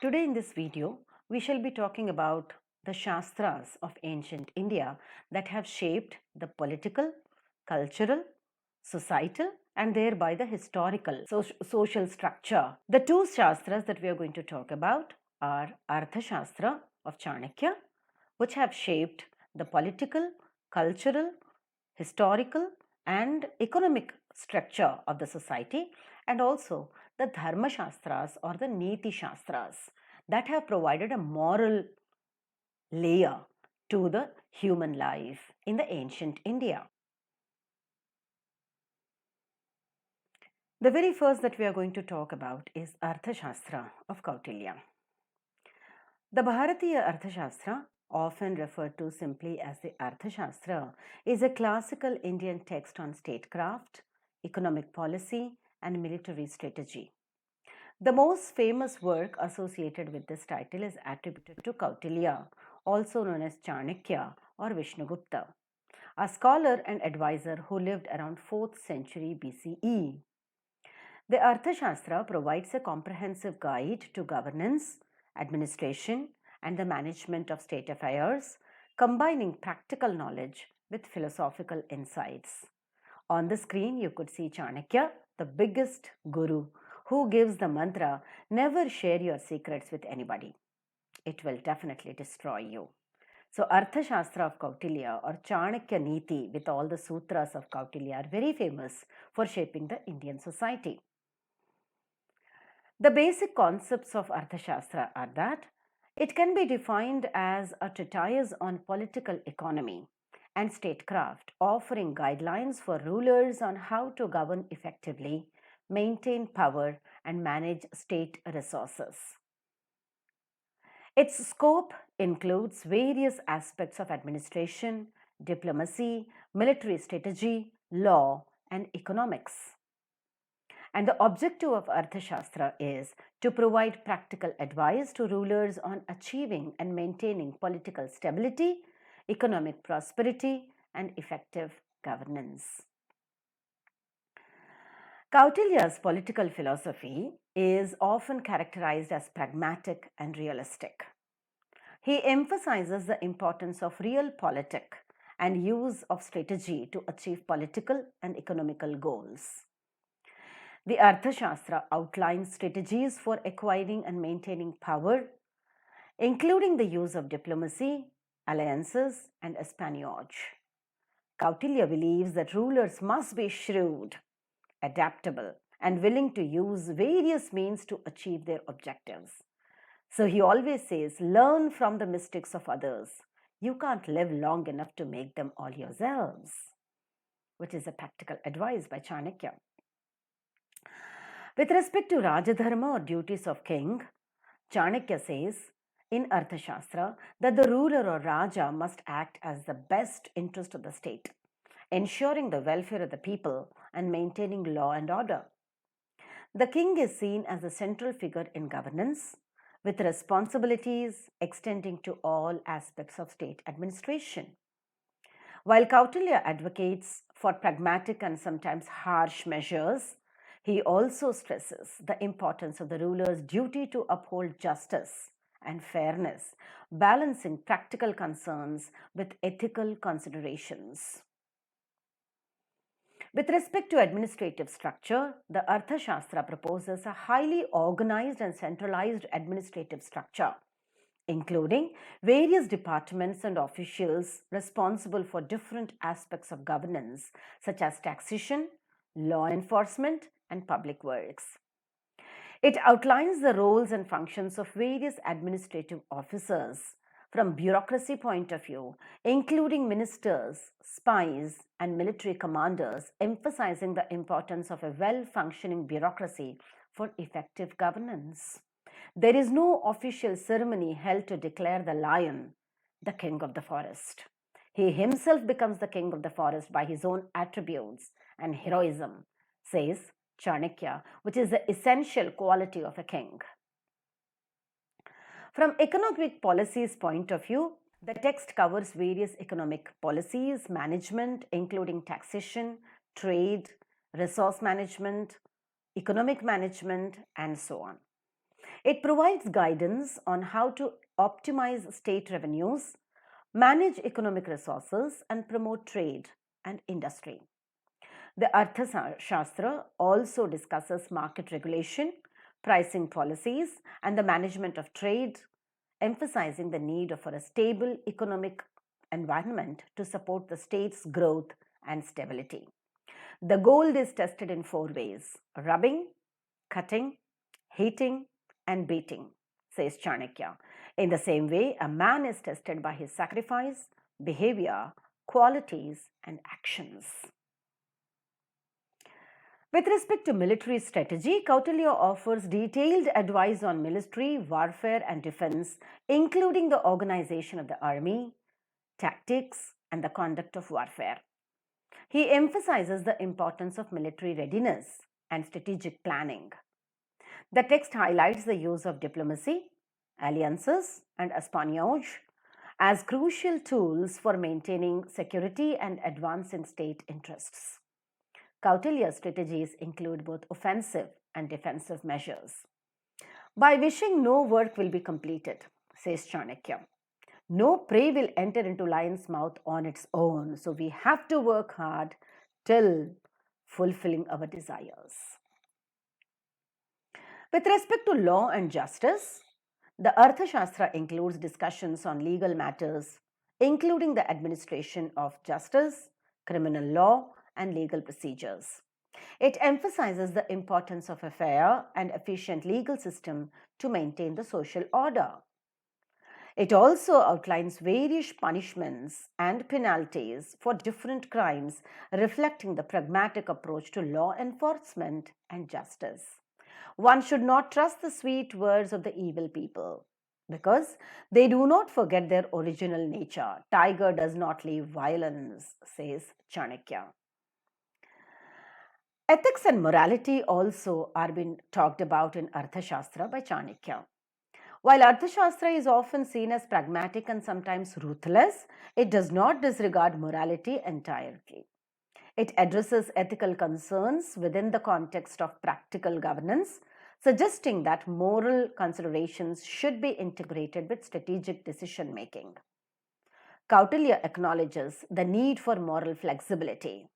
Today in this video, we shall be talking about the Shastras of ancient India that have shaped the political, cultural, societal, and thereby the historical social structure. The two Shastras that we are going to talk about are Artha Shastra of Chanakya, which have shaped the political, cultural, historical, and economic structure of the society, and also the Dharma Shastras or the Neeti Shastras that have provided a moral layer to the human life in the ancient India. The very first that we are going to talk about is Artha Shastra of Kautilya. The Bharatiya Arthashastra, often referred to simply as the Arthashastra, is a classical Indian text on statecraft, economic policy, and military strategy. The most famous work associated with this title is attributed to Kautilya, also known as Chanakya or Vishnugupta, a scholar and advisor who lived around 4th century BCE. The Arthashastra provides a comprehensive guide to governance, administration, and the management of state affairs, combining practical knowledge with philosophical insights. On the screen, you could see Chanakya, the biggest guru, who gives the mantra, "Never share your secrets with anybody. It will definitely destroy you." So, Arthashastra of Kautilya or Chanakya Neeti with all the sutras of Kautilya are very famous for shaping the Indian society. The basic concepts of Arthashastra are that it can be defined as a treatise on political economy and statecraft, offering guidelines for rulers on how to govern effectively, maintain power, and manage state resources. Its scope includes various aspects of administration, diplomacy, military strategy, law, and economics. And the objective of Arthashastra is to provide practical advice to rulers on achieving and maintaining political stability, economic prosperity, and effective governance. Kautilya's political philosophy is often characterized as pragmatic and realistic. He emphasizes the importance of realpolitik and use of strategy to achieve political and economical goals. The Arthashastra outlines strategies for acquiring and maintaining power, including the use of diplomacy, alliances, and espionage. Kautilya believes that rulers must be shrewd, adaptable, and willing to use various means to achieve their objectives. So he always says, learn from the mistakes of others. You can't live long enough to make them all yourselves, which is a practical advice by Chanakya. With respect to Rajadharma or duties of king, Chanakya says in Arthashastra that the ruler or Raja must act as the best interest of the state, ensuring the welfare of the people and maintaining law and order. The king is seen as a central figure in governance, with responsibilities extending to all aspects of state administration. While Kautilya advocates for pragmatic and sometimes harsh measures, he also stresses the importance of the ruler's duty to uphold justice and fairness, balancing practical concerns with ethical considerations. With respect to administrative structure, the Arthashastra proposes a highly organized and centralized administrative structure, including various departments and officials responsible for different aspects of governance, such as taxation, law enforcement, and public works. It outlines the roles and functions of various administrative officers from bureaucracy point of view, including ministers, spies, and military commanders, emphasizing the importance of a well-functioning bureaucracy for effective governance. There is no official ceremony held to declare the lion the king of the forest. He himself becomes the king of the forest by his own attributes and heroism, says Chanakya, which is the essential quality of a king. From economic policies point of view, the text covers various economic policies, management, including taxation, trade, resource management, economic management, and so on. It provides guidance on how to optimize state revenues, manage economic resources, and promote trade and industry. The Artha Shastra also discusses market regulation, pricing policies, and the management of trade, emphasizing the need for a stable economic environment to support the state's growth and stability. The gold is tested in 4 ways: rubbing, cutting, heating, and beating, says Chanakya. In the same way, a man is tested by his sacrifice, behavior, qualities, and actions. With respect to military strategy, Kautilya offers detailed advice on military, warfare, and defense, including the organization of the army, tactics, and the conduct of warfare. He emphasizes the importance of military readiness and strategic planning. The text highlights the use of diplomacy, alliances, and espionage as crucial tools for maintaining security and advancing state interests. Kautilya's strategies include both offensive and defensive measures. By wishing no work will be completed, says Chanakya. No prey will enter into lion's mouth on its own, so we have to work hard till fulfilling our desires. With respect to law and justice, the Arthashastra includes discussions on legal matters, including the administration of justice, criminal law, and legal procedures. It emphasizes the importance of a fair and efficient legal system to maintain the social order. It also outlines various punishments and penalties for different crimes, reflecting the pragmatic approach to law enforcement and justice. One should not trust the sweet words of the evil people because they do not forget their original nature. Tiger does not leave violence, says Chanakya. Ethics and morality also are being talked about in Arthashastra by Chanakya. While Arthashastra is often seen as pragmatic and sometimes ruthless, it does not disregard morality entirely. It addresses ethical concerns within the context of practical governance, suggesting that moral considerations should be integrated with strategic decision making. Kautilya acknowledges the need for moral flexibility,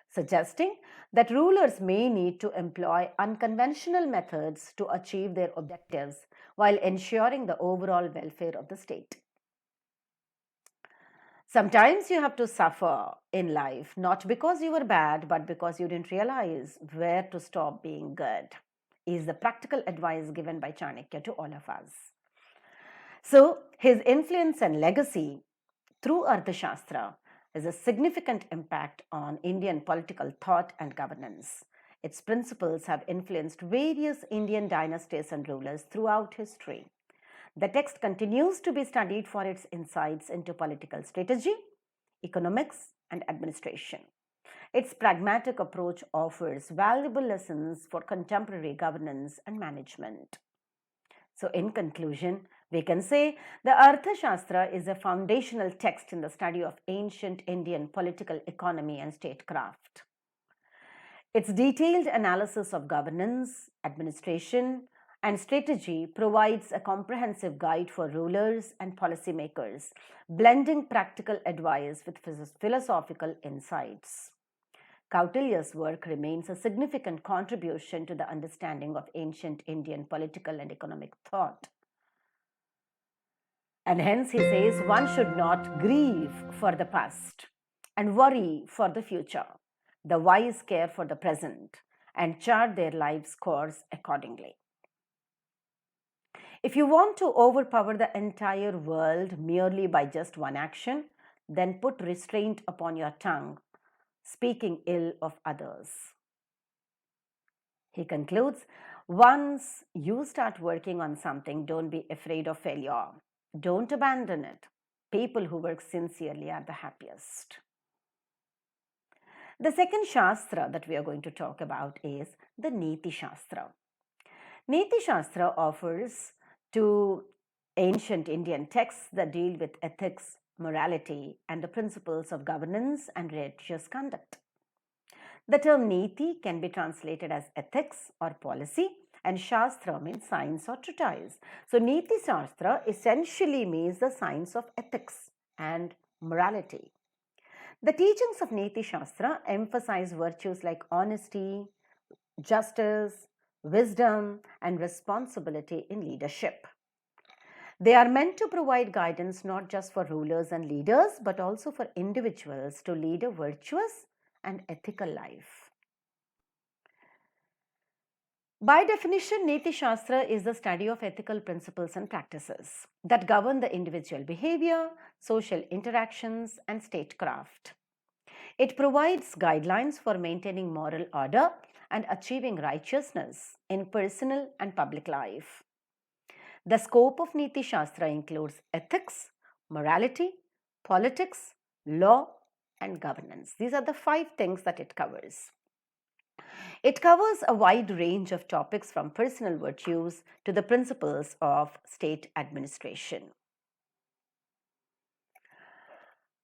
suggesting that rulers may need to employ unconventional methods to achieve their objectives while ensuring the overall welfare of the state. Sometimes you have to suffer in life, not because you were bad, but because you didn't realize where to stop being good, is the practical advice given by Chanakya to all of us. So, his influence and legacy through Arthashastra has a significant impact on Indian political thought and governance. Its principles have influenced various Indian dynasties and rulers throughout history. The text continues to be studied for its insights into political strategy, economics, and administration. Its pragmatic approach offers valuable lessons for contemporary governance and management. So, in conclusion, we can say the Arthashastra is a foundational text in the study of ancient Indian political economy and statecraft. Its detailed analysis of governance, administration, and strategy provides a comprehensive guide for rulers and policymakers, blending practical advice with philosophical insights. Kautilya's work remains a significant contribution to the understanding of ancient Indian political and economic thought. And hence he says one should not grieve for the past and worry for the future. The wise care for the present and chart their life's course accordingly. If you want to overpower the entire world merely by just one action, then put restraint upon your tongue, speaking ill of others. He concludes, once you start working on something, don't be afraid of failure. Don't abandon it. People who work sincerely are the happiest. The second Shastra that we are going to talk about is the Neeti Shastra. Neeti Shastra offers to ancient Indian texts that deal with ethics, morality, and the principles of governance and righteous conduct. The term Neeti can be translated as ethics or policy and Shastra means science or treatise. So Neeti Shastra essentially means the science of ethics and morality. The teachings of Neeti Shastra emphasize virtues like honesty, justice, wisdom, and responsibility in leadership. They are meant to provide guidance not just for rulers and leaders, but also for individuals to lead a virtuous and ethical life. By definition, Neeti Shastra is the study of ethical principles and practices that govern the individual behavior, social interactions, and statecraft. It provides guidelines for maintaining moral order and achieving righteousness in personal and public life. The scope of Neeti Shastra includes ethics, morality, politics, law, and governance. These are the 5 things that it covers. It covers a wide range of topics from personal virtues to the principles of state administration.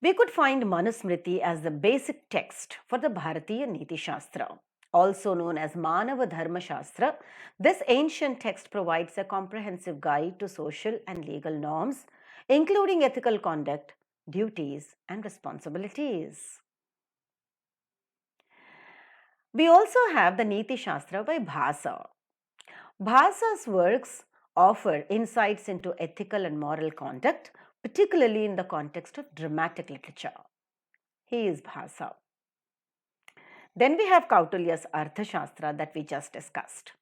We could find Manusmriti as the basic text for the Bharatiya Neeti Shastra. Also known as Manava Dharma Shastra, this ancient text provides a comprehensive guide to social and legal norms, including ethical conduct, duties, and responsibilities. We also have the Neeti Shastra by Bhasa. Bhasa's works offer insights into ethical and moral conduct, particularly in the context of dramatic literature. He is Bhasa. Then we have Kautilya's Artha Shastra that we just discussed.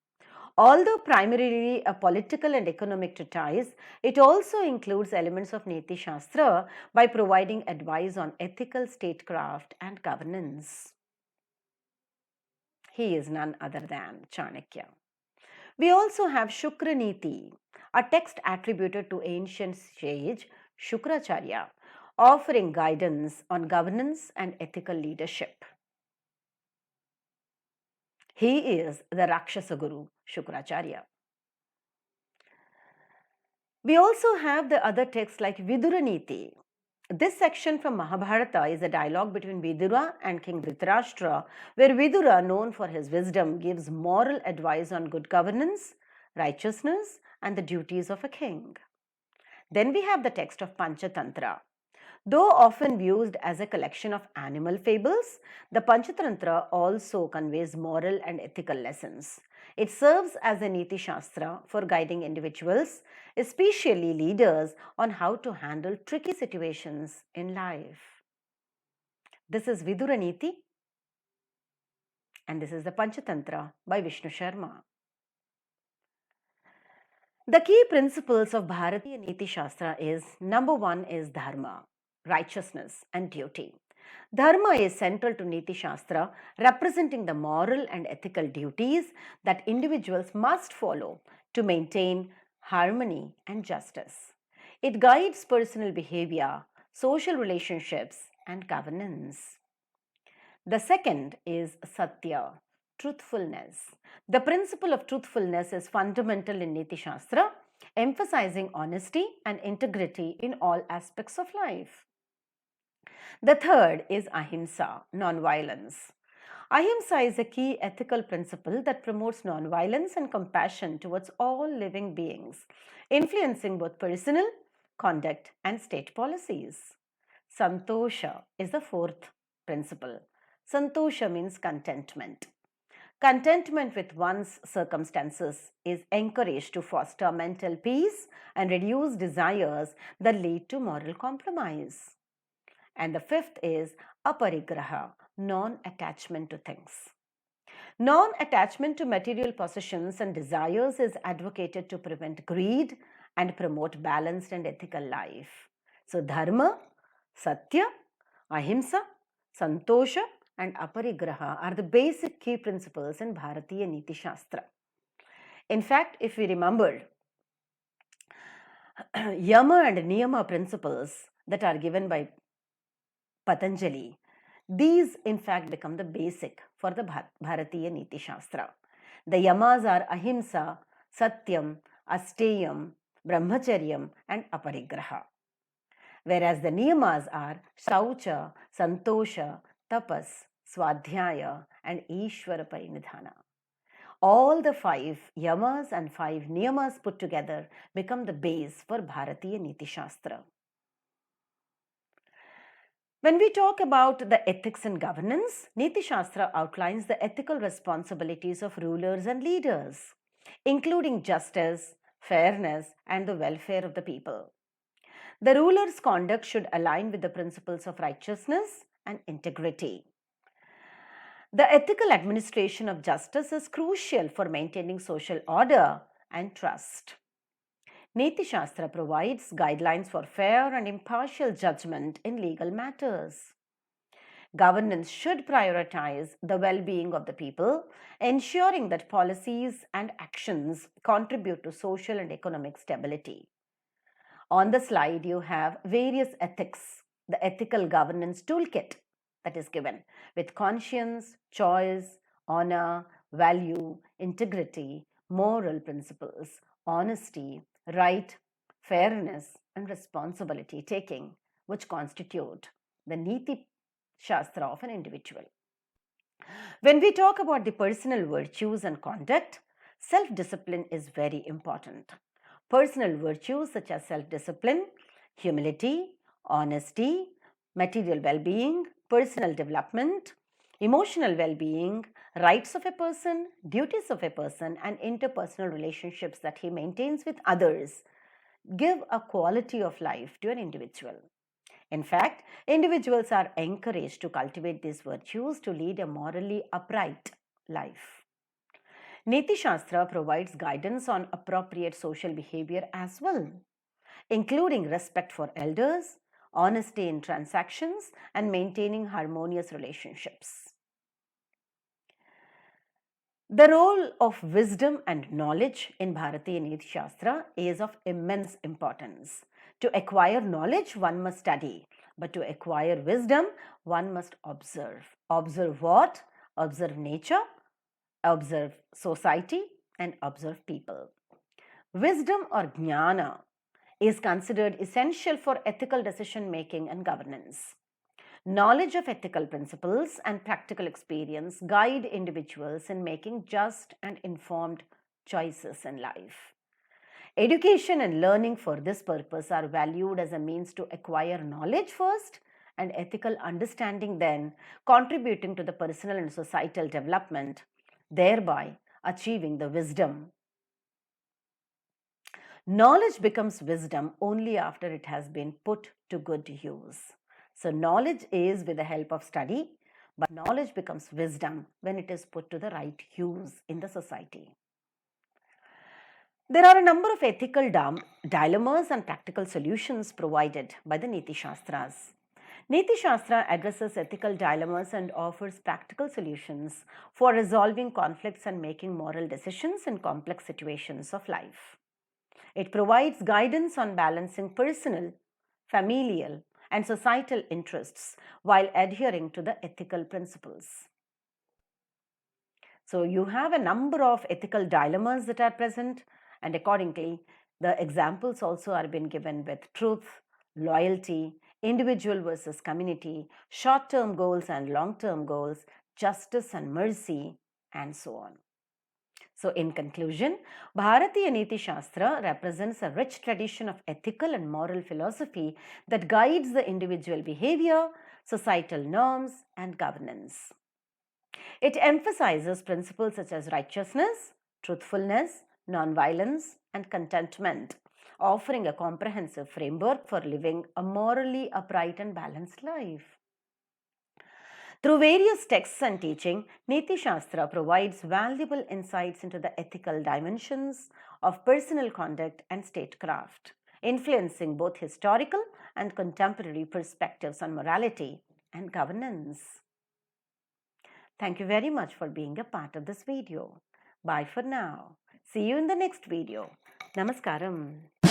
Although primarily a political and economic treatise, it also includes elements of Neeti Shastra by providing advice on ethical statecraft and governance. He is none other than Chanakya. We also have Shukra Neeti, a text attributed to ancient sage Shukracharya, offering guidance on governance and ethical leadership. He is the Rakshasa Guru, Shukracharya. We also have the other texts like Vidura Neeti. This section from Mahabharata is a dialogue between Vidura and King Dhritarashtra, where Vidura, known for his wisdom, gives moral advice on good governance, righteousness, and the duties of a king. Then we have the text of Panchatantra. Though often viewed as a collection of animal fables, the Panchatantra also conveys moral and ethical lessons. It serves as a Neeti Shastra for guiding individuals, especially leaders, on how to handle tricky situations in life. This is Vidura Neeti, and this is the Panchatantra by Vishnu Sharma. The key principles of Bharatiya Neeti Shastra is number 1 is Dharma, righteousness and duty. Dharma is central to Neeti Shastra, representing the moral and ethical duties that individuals must follow to maintain harmony and justice. It guides personal behavior, social relationships, and governance. The second is Satya, truthfulness. The principle of truthfulness is fundamental in Neeti Shastra, emphasizing honesty and integrity in all aspects of life. The third is Ahimsa, non-violence. Ahimsa is a key ethical principle that promotes non-violence and compassion towards all living beings, influencing both personal, conduct, and state policies. Santosha is the fourth principle. Santosha means contentment. Contentment with one's circumstances is encouraged to foster mental peace and reduce desires that lead to moral compromise. And the fifth is aparigraha, non-attachment to things. Non-attachment to material possessions and desires is advocated to prevent greed and promote balanced and ethical life. So dharma, satya, ahimsa, santosha, and aparigraha are the basic key principles in Bharatiya Neeti Shastra. In fact, if we remember, yama and niyama principles that are given by Patanjali, these in fact become the basic for the Bharatiya Neeti Shastra. The yamas are ahimsa, satyam, asteyam, brahmacharyam, and aparigraha. Whereas the niyamas are saucha, santosha, tapas, swadhyaya, and ishvara parinidhana. All the 5 yamas and 5 niyamas put together become the base for Bharatiya Niti Shastra. When we talk about the ethics and governance, Niti Shastra outlines the ethical responsibilities of rulers and leaders, including justice, fairness, and the welfare of the people. The ruler's conduct should align with the principles of righteousness and integrity. The ethical administration of justice is crucial for maintaining social order and trust. Niti Shastra provides guidelines for fair and impartial judgment in legal matters. Governance should prioritize the well being of the people, ensuring that policies and actions contribute to social and economic stability. On the slide, you have various ethics, the ethical governance toolkit that is given with conscience, choice, honor, value, integrity, moral principles, honesty, right, fairness, and responsibility taking, which constitute the Niti Shastra of an individual. When we talk about the personal virtues and conduct, self discipline is very important. Personal virtues such as self discipline, humility, honesty, material well being, personal development, emotional well being, rights of a person, duties of a person, and interpersonal relationships that he maintains with others give a quality of life to an individual. In fact, individuals are encouraged to cultivate these virtues to lead a morally upright life. Niti Shastra provides guidance on appropriate social behavior as well, including respect for elders, honesty in transactions, and maintaining harmonious relationships. The role of wisdom and knowledge in Bharatiya Niti Shastra is of immense importance. To acquire knowledge, one must study, but to acquire wisdom, one must observe. Observe what? Observe nature, observe society, and observe people. Wisdom or jnana is considered essential for ethical decision making and governance. Knowledge of ethical principles and practical experience guide individuals in making just and informed choices in life. Education and learning for this purpose are valued as a means to acquire knowledge first and ethical understanding then, contributing to the personal and societal development, thereby achieving the wisdom. Knowledge becomes wisdom only after it has been put to good use. So, knowledge is with the help of study, but knowledge becomes wisdom when it is put to the right use in the society. There are a number of ethical dilemmas and practical solutions provided by the Niti Shastras. Niti Shastra addresses ethical dilemmas and offers practical solutions for resolving conflicts and making moral decisions in complex situations of life. It provides guidance on balancing personal, familial, and societal interests while adhering to the ethical principles. So, you have a number of ethical dilemmas that are present, and accordingly, the examples also are being given with truth, loyalty, individual versus community, short term goals and long term goals, justice and mercy, and so on. So, in conclusion, Bharatiya Niti Shastra represents a rich tradition of ethical and moral philosophy that guides the individual behavior, societal norms, and governance. It emphasizes principles such as righteousness, truthfulness, nonviolence, and contentment, offering a comprehensive framework for living a morally upright and balanced life. Through various texts and teaching, Niti Shastra provides valuable insights into the ethical dimensions of personal conduct and statecraft, influencing both historical and contemporary perspectives on morality and governance. Thank you very much for being a part of this video. Bye for now. See you in the next video. Namaskaram.